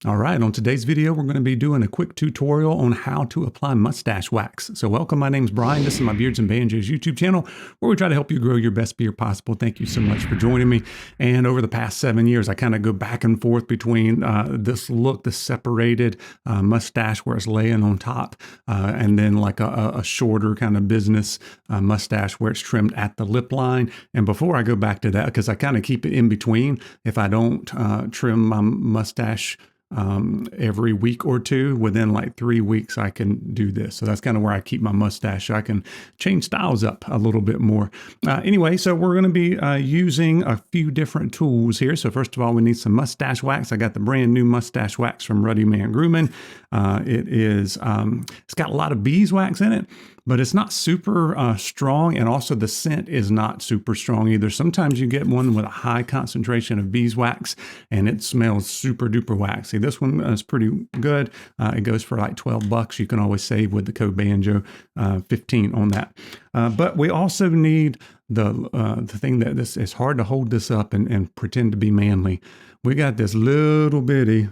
All right, on today's video, we're going to be doing a quick tutorial on how to apply mustache wax. So welcome, my name's Brian. This is my Beards and Banjos YouTube channel where we try to help you grow your best beard possible. Thank you so much for joining me. And over the past 7 years, I kind of go back and forth between this look, the separated mustache where it's laying on top, and then like a shorter kind of business mustache where it's trimmed at the lip line. And before I go back to that, because I kind of keep it in between, if I don't trim my mustache every week or two, within like 3 weeks, I can do this. So that's kind of where I keep my mustache. So I can change styles up a little bit more. Anyway, so we're going to be using a few different tools here. So first of all, we need some mustache wax. I got the brand new mustache wax from Ruddy Man Grooming. It's got a lot of beeswax in it, but it's not super strong, and also the scent is not super strong either. Sometimes you get one with a high concentration of beeswax and it smells super duper waxy. This one is pretty good. It goes for like $12. You can always save with the code Banjo 15 on that. But we also need the thing that this is hard to hold this up and pretend to be manly. We got this little bitty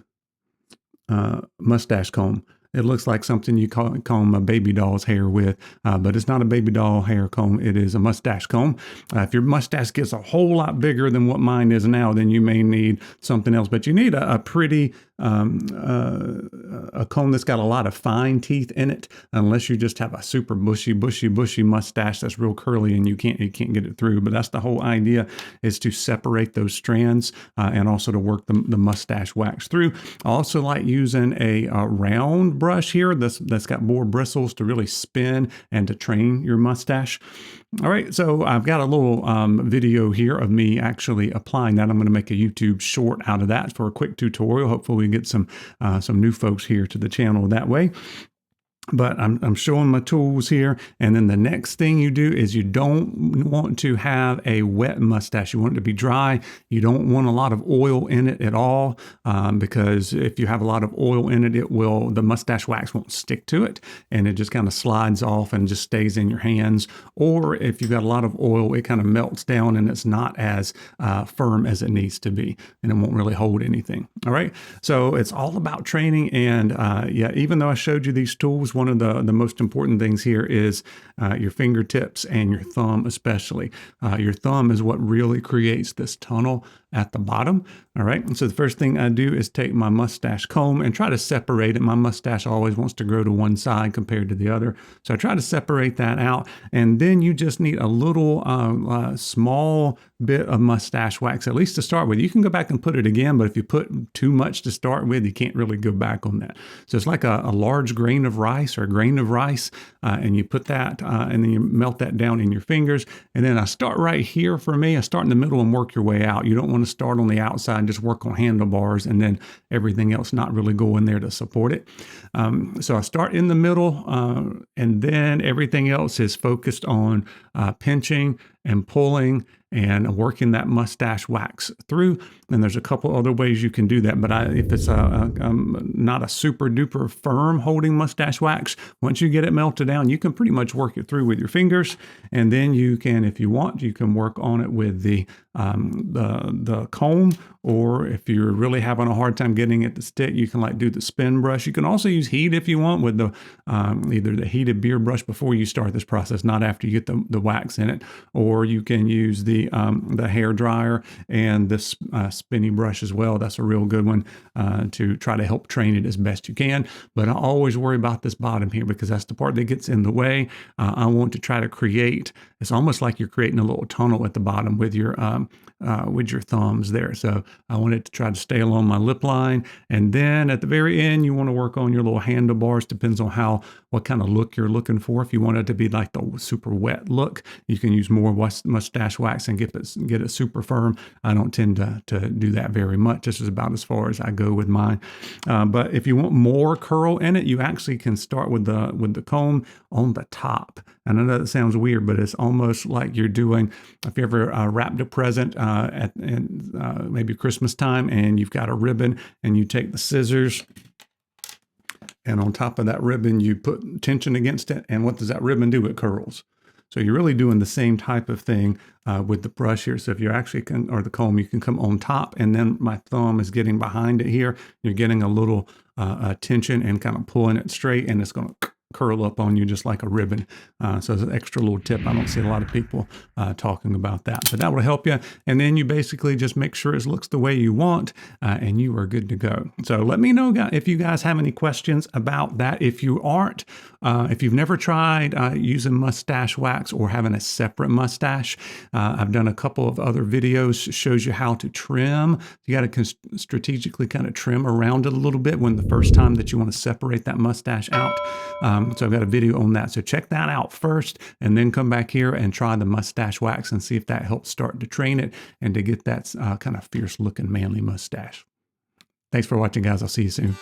mustache comb. It looks like something you comb a baby doll's hair with, but it's not a baby doll hair comb. It is a mustache comb. If your mustache gets a whole lot bigger than what mine is now, then you may need something else. But you need a pretty a comb that's got a lot of fine teeth in it, unless you just have a super bushy mustache that's real curly and you can't get it through. But that's the whole idea, is to separate those strands and also to work the mustache wax through. I also like using a round brush here that's got more bristles to really spin and to train your mustache. All right, so I've got a little video here of me actually applying that. I'm going to make a YouTube short out of that for a quick tutorial. Hopefully we get some new folks here to the channel that way. But I'm showing my tools here. And then the next thing you do is you don't want to have a wet mustache. You want it to be dry. You don't want a lot of oil in it at all, because if you have a lot of oil in it, the mustache wax won't stick to it and it just kind of slides off and just stays in your hands. Or if you've got a lot of oil, it kind of melts down and it's not as firm as it needs to be, and it won't really hold anything. All right. So it's all about training. And yeah, even though I showed you these tools, one of the most important things here is your fingertips and your thumb especially. Your thumb is what really creates this tunnel at the bottom. All right. And so the first thing I do is take my mustache comb and try to separate it. My mustache always wants to grow to one side compared to the other. So I try to separate that out. And then you just need a little small bit of mustache wax, at least to start with. You can go back and put it again, but if you put too much to start with, you can't really go back on that. So it's like a large grain of rice or a grain of rice, and you put that and then you melt that down in your fingers. And then I start right here for me. I start in the middle and work your way out. You don't want to start on the outside and just work on handlebars and then everything else not really go in there to support it. So I start in the middle, and then everything else is focused on pinching and pulling and working that mustache wax through. And there's a couple other ways you can do that. But if it's not a super duper firm holding mustache wax, once you get it melted down, you can pretty much work it through with your fingers. And then you can, if you want, you can work on it with the comb. Or if you're really having a hard time getting it to stick, you can like do the spin brush. You can also use heat if you want, with the either the heated beard brush before you start this process, not after you get the wax in it, or you can use the hair dryer and this spinny brush as well. That's a real good one to try to help train it as best you can. But I always worry about this bottom here because that's the part that gets in the way. I want to try to create, it's almost like you're creating a little tunnel at the bottom with your thumbs there. So I want it to try to stay along my lip line. And then at the very end, you want to work on your little handlebars. Depends on what kind of look you're looking for. If you want it to be like the super wet look, you can use more mustache wax and get it super firm. I don't tend to do that very much. This is about as far as I go with mine. But if you want more curl in it, you actually can start with the comb on the top. And I know that sounds weird, but it's almost like you're doing, if you ever wrapped a present at maybe Christmas time and you've got a ribbon and you take the scissors and on top of that ribbon you put tension against it, and what does that ribbon do? It curls. So you're really doing the same type of thing with the brush here. So if you're actually, or the comb, you can come on top, and then my thumb is getting behind it here. You're getting a little tension and kind of pulling it straight, and it's going to curl up on you just like a ribbon. So it's an extra little tip. I don't see a lot of people talking about that, but that will help you. And then you basically just make sure it looks the way you want, and you are good to go. So let me know if you guys have any questions about that. If you aren't, if you've never tried using mustache wax or having a separate mustache, I've done a couple of other videos, shows you how to trim. You got to strategically kind of trim around it a little bit when the first time that you want to separate that mustache out. So I've got a video on that. So check that out first, and then come back here and try the mustache wax and see if that helps start to train it and to get that kind of fierce looking manly mustache. Thanks for watching, guys. I'll see you soon.